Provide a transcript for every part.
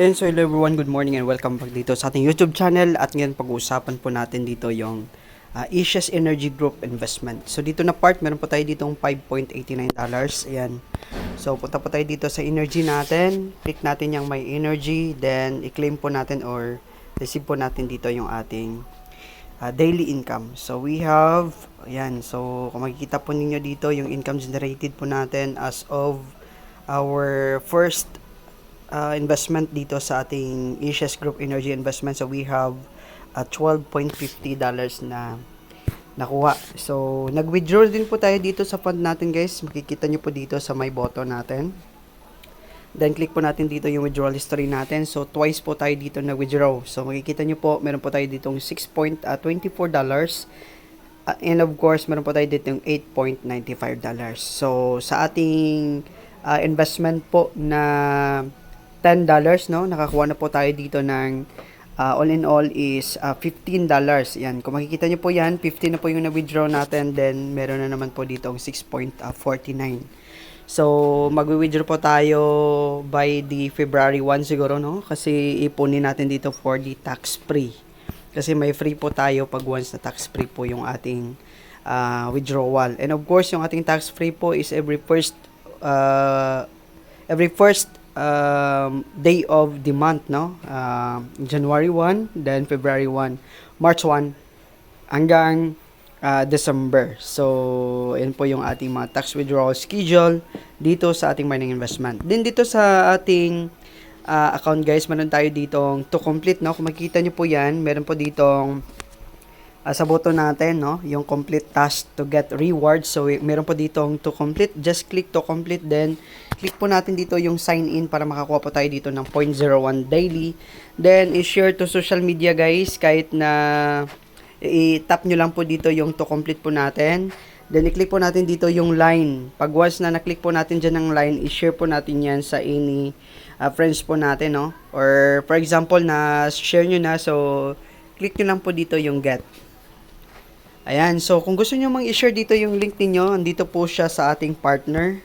And so hello everyone, good morning and welcome back dito sa ating YouTube channel. At ngayon pag-uusapan po natin dito yung Asia's Energy Group Investment. So dito na part, meron po tayo ditong $5.89. Ayan. So punta po tayo dito sa energy natin. Click natin yung my energy. Then i-claim po natin or receive po natin dito yung ating daily income. So we have, ayan. So kung makikita po ninyo dito yung income generated po natin as of our first investment dito sa ating Asia's Group Energy Investment. So we have $12.50 na nakuha. So nag-withdraw din po tayo dito sa fund natin, guys. Makikita nyo po dito sa my button natin. Then click po natin dito yung withdrawal history natin. So twice po tayo dito na withdraw. So makikita nyo po, meron po tayo ditong $6.24. And of course, meron po tayo ditong $8.95. So sa ating investment po na $10, no? Nakakuha na po tayo dito ng all in all is $15. Yan, kung makikita nyo po yan, 15 na po yung na-withdraw natin. Then, meron na naman po dito ang 6.49. So, mag-withdraw po tayo by the February 1 siguro, no? Kasi ipunin natin dito for the tax-free. Kasi may free po tayo pag once na tax-free po yung ating withdrawal. And of course, yung ating tax-free po is every first day of the month, no? January 1, then February 1, March 1, hanggang December. So, yan po yung ating mga tax withdrawal schedule dito sa ating mining investment. Then dito sa ating account, guys, meron tayo ditong to complete, no? Kung makikita nyo po yan, meron po ditong sa button natin, no, yung complete task to get reward. So meron po ditong to complete, just click to complete, then click po natin dito yung sign in para makakuha po tayo dito ng 0.01 daily. Then i-share to social media, guys, kahit na i-tap nyo lang po dito yung to complete po natin. Then i-click po natin dito yung line. Pag once na na-click po natin dyan ng line, i-share po natin yan sa any friends po natin, no, or for example na share nyo na, so click nyo lang po dito yung get. Ayan, so kung gusto nyo mang i-share dito yung link ninyo, andito po siya sa ating partner.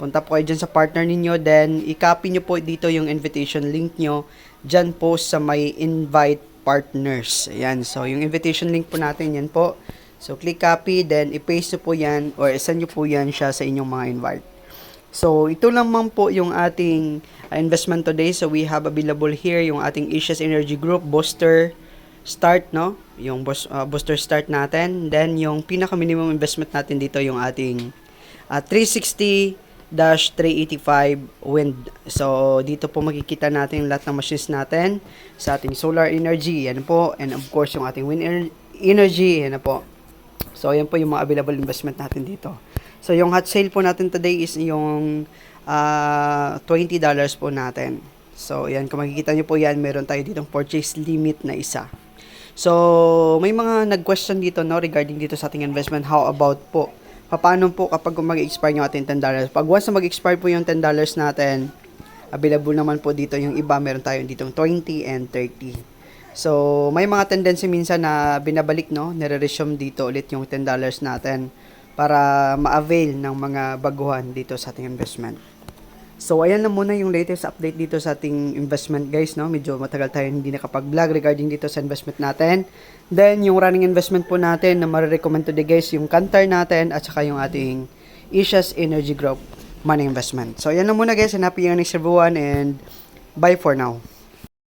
Punta po kayo dyan sa partner ninyo, then i-copy nyo po dito yung invitation link nyo dyan po sa may invite partners. Ayan, so yung invitation link po natin, yan po. So click copy, then i-paste nyo po yan or send nyo po yan siya sa inyong mga invite. So ito lamang po yung ating investment today. So we have available here yung ating Asia's Energy Group Booster Start, no? Yung booster start natin. Then yung pinaka minimum investment natin dito yung ating 360-385 wind. So dito po makikita natin lahat ng machines natin sa ating solar energy, yan po, and of course yung ating wind energy, yan na po. So yan po yung mga available investment natin dito. So yung hot sale po natin today is yung $20 po natin. So yan, kung makikita nyo po yan, meron tayo ditong purchase limit na isa. So, may mga nag-question dito, no, regarding dito sa ating investment. How about po, paano po kapag mag-expire yung ating $10? Pag once na mag-expire po yung $10 natin, available naman po dito yung iba. Meron tayo ditong 20 and 30. So, may mga tendency minsan na binabalik, no, nire-resume dito ulit yung $10 natin para ma-avail ng mga baguhan dito sa ating investment. So, ayan na muna yung latest update dito sa ating investment, guys, no? Medyo matagal tayo hindi nakapag-vlog regarding dito sa investment natin. Then, yung running investment po natin na marirecommend today, guys, yung Kantar natin at saka yung ating Asia's Energy Group Money Investment. So, ayan na muna, guys, and happy earnings everyone, and bye for now.